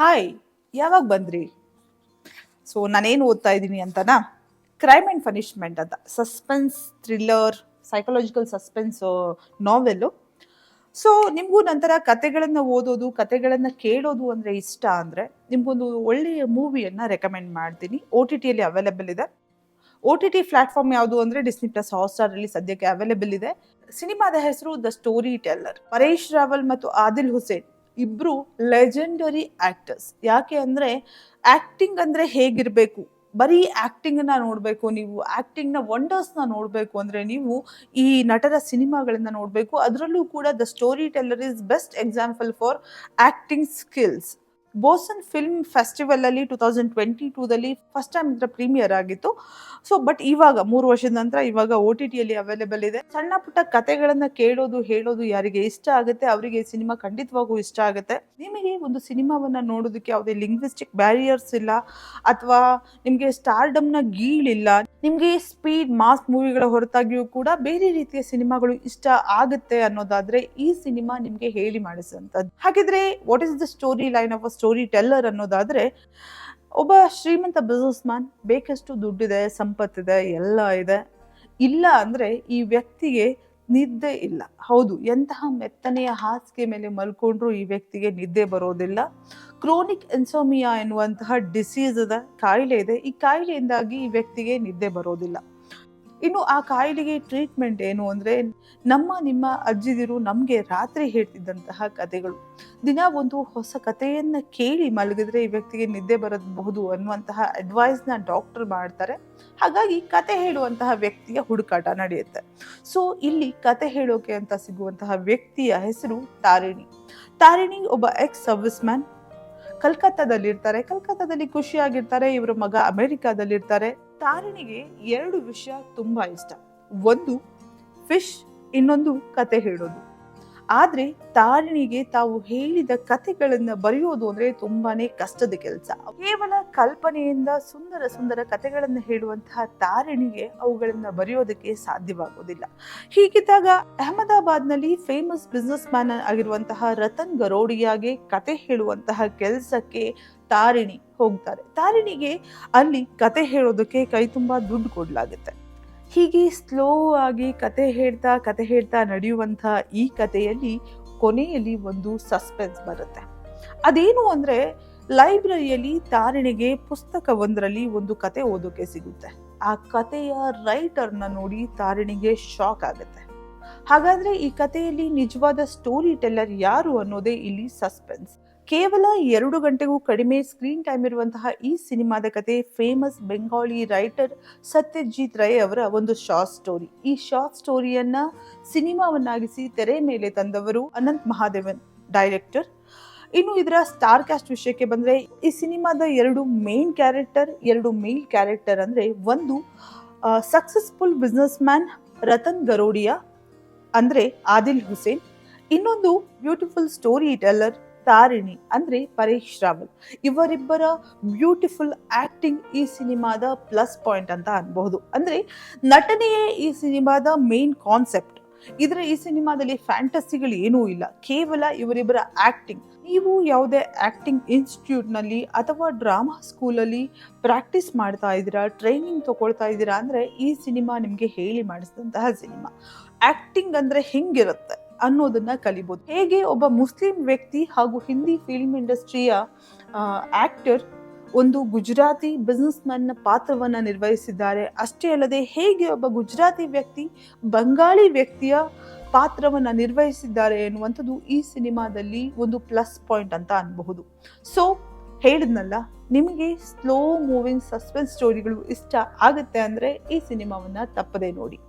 Hi, ಯಾವಾಗ ಬಂದ್ರಿ? So ನಾನೇನು ಓದ್ತಾ ಇದ್ದೀನಿ ಅಂತನಾ, ಕ್ರೈಮ್ ಆ್ಯಂಡ್ ಪನಿಷ್ಮೆಂಟ್ ಅಂತ suspense thriller psychological suspense novel. So ನಿಮಗೂ ನಂತರ ಕತೆಗಳನ್ನು ಓದೋದು, ಕತೆಗಳನ್ನು ಕೇಳೋದು ಅಂದರೆ ಇಷ್ಟ ಅಂದರೆ ನಿಮಗೊಂದು ಒಳ್ಳೆಯ ಮೂವಿಯನ್ನು ರೆಕಮೆಂಡ್ ಮಾಡ್ತೀನಿ. OTTಯಲ್ಲಿ ಅವೈಲೇಬಲ್ ಇದೆ. OTT ಪ್ಲಾಟ್ಫಾರ್ಮ್ ಯಾವುದು ಅಂದರೆ ಡಿಸ್ನಿ ಪ್ಲಸ್ ಹಾಟ್‌ಸ್ಟಾರಲ್ಲಿ ಸದ್ಯಕ್ಕೆ ಅವೈಲೇಬಲ್ ಇದೆ. ಸಿನಿಮಾದ ಹೆಸರು the story teller. Paresh Rawal ಮತ್ತು ಆದಿಲ್ ಹುಸೇನ್ ಇಬ್ರು ಲೆಜೆಂಡರಿ ಆಕ್ಟರ್ಸ್. ಯಾಕೆ ಅಂದರೆ ಆಕ್ಟಿಂಗ್ ಅಂದರೆ ಹೇಗಿರಬೇಕು, ಬರೀ ಆಕ್ಟಿಂಗನ್ನ ನೋಡಬೇಕು, ನೀವು ಆಕ್ಟಿಂಗ್ನ ವಂಡರ್ಸ್ನ ನೋಡಬೇಕು ಅಂದರೆ ನೀವು ಈ ನಟರ ಸಿನಿಮಾಗಳನ್ನ ನೋಡಬೇಕು. ಅದರಲ್ಲೂ ಕೂಡ the story teller is best example for acting skills. Boson film festival ಅಲ್ಲಿ 2022ದಲ್ಲಿ ಫಸ್ಟ್ ಟೈಮ್ ಇದರ ಪ್ರೀಮಿಯರ್ ಆಗಿತ್ತು. ಸೊ ಬಟ್ ಇವಾಗ 3 ವರ್ಷದ ನಂತರ ಇವಾಗ OTTಯಲ್ಲಿ ಅವೈಲೇಬಲ್ ಇದೆ. ಸಣ್ಣ ಪುಟ್ಟ ಕತೆಗಳನ್ನ ಕೇಳೋದು, ಹೇಳೋದು ಯಾರಿಗೆ ಇಷ್ಟ ಆಗುತ್ತೆ ಅವರಿಗೆ ಈ ಸಿನಿಮಾ ಖಂಡಿತವಾಗೂ ಇಷ್ಟ ಆಗುತ್ತೆ. ನಿಮಗೆ ಒಂದು ಸಿನಿಮಾವನ್ನ ನೋಡೋದಕ್ಕೆ ಯಾವುದೇ ಲಿಂಗ್ವಿಸ್ಟಿಕ್ ಬ್ಯಾರಿಯರ್ಸ್ ಇಲ್ಲ, ಅಥವಾ ನಿಮಗೆ ಸ್ಟಾರ್ಡಮ್ನ ಗೀಳಿಲ್ಲ, ನಿಮಗೆ ಸ್ಪೀಡ್ ಮಾಸ್ ಮೂವಿಗಳ ಹೊರತಾಗಿಯೂ ಕೂಡ ಬೇರೆ ರೀತಿಯ ಸಿನಿಮಾಗಳು ಇಷ್ಟ ಆಗುತ್ತೆ ಅನ್ನೋದಾದ್ರೆ ಈ ಸಿನಿಮಾ ನಿಮಗೆ ಹೇಳಿ ಮಾಡಿಸುವಂಥದ್ದು. ಹಾಗಿದ್ರೆ what is the story line of a story teller ಅನ್ನೋದಾದ್ರೆ, ಒಬ್ಬ ಶ್ರೀಮಂತ ಬಿಸ್ನೆಸ್ ಮ್ಯಾನ್, ಬೇಕಷ್ಟು ದುಡ್ಡಿದೆ, ಸಂಪತ್ತಿದೆ, ಎಲ್ಲ ಇದೆ. ಇಲ್ಲ ಅಂದ್ರೆ ಈ ವ್ಯಕ್ತಿಗೆ ನಿದ್ದೆ ಇಲ್ಲ. ಹೌದು, ಎಂತಹ ಮೆತ್ತನೆಯ ಹಾಸಿಗೆ ಮೇಲೆ ಮಲ್ಕೊಂಡ್ರು ಈ ವ್ಯಕ್ತಿಗೆ ನಿದ್ದೆ ಬರೋದಿಲ್ಲ. ಕ್ರೋನಿಕ್ ಇನ್ಸೋಮಿಯಾ ಎನ್ನುವಂತಹ ಡಿಸೀಸ್ ಇದೆ, ಕಾಯಿಲೆ ಇದೆ. ಈ ಕಾಯಿಲೆಯಿಂದಾಗಿ ಈ ವ್ಯಕ್ತಿಗೆ ನಿದ್ದೆ ಬರೋದಿಲ್ಲ. ಇನ್ನು ಆ ಕಾಯಿಲೆಗೆ ಟ್ರೀಟ್ಮೆಂಟ್ ಏನು ಅಂದರೆ, ನಿಮ್ಮ ಅಜ್ಜಿದಿರು ನಮಗೆ ರಾತ್ರಿ ಹೇಳ್ತಿದ್ದಂತಹ ಕಥೆಗಳು. ದಿನ ಒಂದು ಹೊಸ ಕಥೆಯನ್ನು ಕೇಳಿ ಮಲಗಿದ್ರೆ ಈ ವ್ಯಕ್ತಿಗೆ ನಿದ್ದೆ ಬರಬಹುದು ಅನ್ನುವಂತಹ ಅಡ್ವೈಸ್ನ ಡಾಕ್ಟರ್ ಮಾಡ್ತಾರೆ. ಹಾಗಾಗಿ ಕತೆ ಹೇಳುವಂತಹ ವ್ಯಕ್ತಿಯ ಹುಡುಕಾಟ ನಡೆಯುತ್ತೆ. ಸೊ ಇಲ್ಲಿ ಕತೆ ಹೇಳೋಕೆ ಅಂತ ಸಿಗುವಂತಹ ವ್ಯಕ್ತಿಯ ಹೆಸರು ತಾರಿಣಿ. ತಾರಿಣಿ ಒಬ್ಬ ಎಕ್ಸ್ ಸರ್ವಿಸ್ ಮ್ಯಾನ್. ಕಲ್ಕತ್ತಾದಲ್ಲಿ ಖುಷಿಯಾಗಿರ್ತಾರೆ. ಇವರ ಮಗ ಅಮೆರಿಕಾದಲ್ಲಿರ್ತಾರೆ. ತಾರಿಣಿಗೆ 2 ವಿಷಯ ತುಂಬಾ ಇಷ್ಟ. ಒಂದು ಫಿಶ್, ಇನ್ನೊಂದು ಕತೆ ಹೇಳೋದು. ಆದ್ರೆ ತಾರಿಣಿಗೆ ತಾವು ಹೇಳಿದ ಕತೆಗಳನ್ನ ಬರೆಯೋದು ಅಂದ್ರೆ ತುಂಬಾನೇ ಕಷ್ಟದ ಕೆಲಸ. ಕೇವಲ ಕಲ್ಪನೆಯಿಂದ ಸುಂದರ ಸುಂದರ ಕತೆಗಳನ್ನ ಹೇಳುವಂತಹ ತಾರಿಣಿಗೆ ಅವುಗಳನ್ನ ಬರೆಯೋದಕ್ಕೆ ಸಾಧ್ಯವಾಗೋದಿಲ್ಲ. ಹೀಗಿದ್ದಾಗ ಅಹಮದಾಬಾದ್ನಲ್ಲಿ ಫೇಮಸ್ ಬಿಸ್ನೆಸ್ ಮ್ಯಾನ್ ಆಗಿರುವಂತಹ ರತನ್ ಗರೋಡಿಯಾಗೆ ಕತೆ ಹೇಳುವಂತಹ ಕೆಲಸಕ್ಕೆ ತಾರಿಣಿ ಹೋಗ್ತಾರೆ. ತಾರಿಣಿಗೆ ಅಲ್ಲಿ ಕತೆ ಹೇಳೋದಕ್ಕೆ ಕೈ ತುಂಬಾ ದುಡ್ಡು ಕೊಡ್ಲಾಗುತ್ತೆ. ಹೀಗೆ ಸ್ಲೋ ಆಗಿ ಕತೆ ಹೇಳ್ತಾ ನಡೆಯುವಂತಹ ಈ ಕಥೆಯಲ್ಲಿ ಕೊನೆಯಲ್ಲಿ ಒಂದು ಸಸ್ಪೆನ್ಸ್ ಬರುತ್ತೆ. ಅದೇನು ಅಂದ್ರೆ, ಲೈಬ್ರರಿಯಲ್ಲಿ ತಾರಿಣಿಗೆ ಪುಸ್ತಕವೊಂದರಲ್ಲಿ ಒಂದು ಕತೆ ಓದೋಕೆ ಸಿಗುತ್ತೆ. ಆ ಕಥೆಯ ರೈಟರ್ನ ನೋಡಿ ತಾರಿಣಿಗೆ ಶಾಕ್ ಆಗುತ್ತೆ. ಹಾಗಾದ್ರೆ ಈ ಕಥೆಯಲ್ಲಿ ನಿಜವಾದ ಸ್ಟೋರಿ ಟೆಲ್ಲರ್ ಯಾರು ಅನ್ನೋದೇ ಇಲ್ಲಿ ಸಸ್ಪೆನ್ಸ್. ಕೇವಲ 2 ಗಂಟೆಗೂ ಕಡಿಮೆ ಸ್ಕ್ರೀನ್ ಟೈಮ್ ಇರುವಂತಹ ಈ ಸಿನಿಮಾದ ಕತೆ ಫೇಮಸ್ ಬೆಂಗಾಲಿ ರೈಟರ್ ಸತ್ಯಜಿತ್ ರೈ ಅವರ ಒಂದು ಶಾರ್ಟ್ ಸ್ಟೋರಿ. ಈ ಶಾರ್ಟ್ ಸ್ಟೋರಿಯನ್ನ ಸಿನಿಮಾವನ್ನಾಗಿಸಿ ತೆರೆ ಮೇಲೆ ತಂದವರು ಅನಂತ್ ಮಹಾದೇವನ್, ಡೈರೆಕ್ಟರ್. ಇನ್ನು ಇದರ ಸ್ಟಾರ್ ಕಾಸ್ಟ್ ವಿಷಯಕ್ಕೆ ಬಂದ್ರೆ, ಈ ಸಿನಿಮಾದ 2 ಮೇನ್ ಕ್ಯಾರೆಕ್ಟರ್, 2 ಮೇಲ್ ಕ್ಯಾರೆಕ್ಟರ್ ಅಂದ್ರೆ, ಒಂದು ಸಕ್ಸಸ್ಫುಲ್ ಬಿಸ್ನೆಸ್ ಮ್ಯಾನ್ ರತನ್ ಗರೋಡಿಯಾ ಅಂದ್ರೆ ಆದಿಲ್ ಹುಸೇನ್, ಇನ್ನೊಂದು ಬ್ಯೂಟಿಫುಲ್ ಸ್ಟೋರಿ ಟೆಲ್ಲರ್ ತಾರಿಣಿ ಅಂದ್ರೆ ಪರೇಶ್ ರಾವಲ್. ಇವರಿಬ್ಬರ ಬ್ಯೂಟಿಫುಲ್ ಆಕ್ಟಿಂಗ್ ಈ ಸಿನಿಮಾದ ಪ್ಲಸ್ ಪಾಯಿಂಟ್ ಅಂತ ಅನ್ಬಹುದು. ಅಂದ್ರೆ ನಟನೆಯೇ ಈ ಸಿನಿಮಾದ ಮೇನ್ ಕಾನ್ಸೆಪ್ಟ್. ಈ ಸಿನಿಮಾದಲ್ಲಿ ಫ್ಯಾಂಟಸಿಗಳು ಏನೂ ಇಲ್ಲ, ಕೇವಲ ಇವರಿಬ್ಬರ ಆಕ್ಟಿಂಗ್. ನೀವು ಯಾವುದೇ ಆಕ್ಟಿಂಗ್ ಇನ್ಸ್ಟಿಟ್ಯೂಟ್ ನಲ್ಲಿ ಅಥವಾ ಡ್ರಾಮಾ ಸ್ಕೂಲಲ್ಲಿ ಪ್ರಾಕ್ಟೀಸ್ ಮಾಡ್ತಾ ಇದ್ದೀರಾ, ಟ್ರೈನಿಂಗ್ ತಗೊಳ್ತಾ ಇದ್ದೀರಾ ಅಂದ್ರೆ ಈ ಸಿನಿಮಾ ನಿಮ್ಗೆ ಹೇಳಿ ಮಾಡಿಸಿದಂತಹ ಸಿನಿಮಾ. ಆಕ್ಟಿಂಗ್ ಅಂದ್ರೆ ಹೆಂಗಿರುತ್ತೆ ಅನ್ನೋದನ್ನ ಕಲಿಬಹುದು. ಹೇಗೆ ಒಬ್ಬ ಮುಸ್ಲಿಂ ವ್ಯಕ್ತಿ ಹಾಗೂ ಹಿಂದಿ ಫಿಲ್ಮ್ ಇಂಡಸ್ಟ್ರಿಯ ಆಕ್ಟರ್ ಒಂದು ಗುಜರಾತಿ ಬಿಸ್ನೆಸ್ ಮ್ಯಾನ್ ನ ಪಾತ್ರವನ್ನ ನಿರ್ವಹಿಸಿದ್ದಾರೆ. ಅಷ್ಟೇ ಅಲ್ಲದೆ ಹೇಗೆ ಒಬ್ಬ ಗುಜರಾತಿ ವ್ಯಕ್ತಿ ಬಂಗಾಳಿ ವ್ಯಕ್ತಿಯ ಪಾತ್ರವನ್ನ ನಿರ್ವಹಿಸಿದ್ದಾರೆ ಎನ್ನುವಂಥದ್ದು ಈ ಸಿನಿಮಾದಲ್ಲಿ ಒಂದು ಪ್ಲಸ್ ಪಾಯಿಂಟ್ ಅಂತ ಅನ್ಬಹುದು. ಸೊ ಹೇಳಿದ್ನಲ್ಲ, ನಿಮಗೆ ಸ್ಲೋ ಮೂವಿಂಗ್ ಸಸ್ಪೆನ್ಸ್ ಸ್ಟೋರಿಗಳು ಇಷ್ಟ ಆಗುತ್ತೆ ಅಂದ್ರೆ ಈ ಸಿನಿಮಾವನ್ನ ತಪ್ಪದೇ ನೋಡಿ.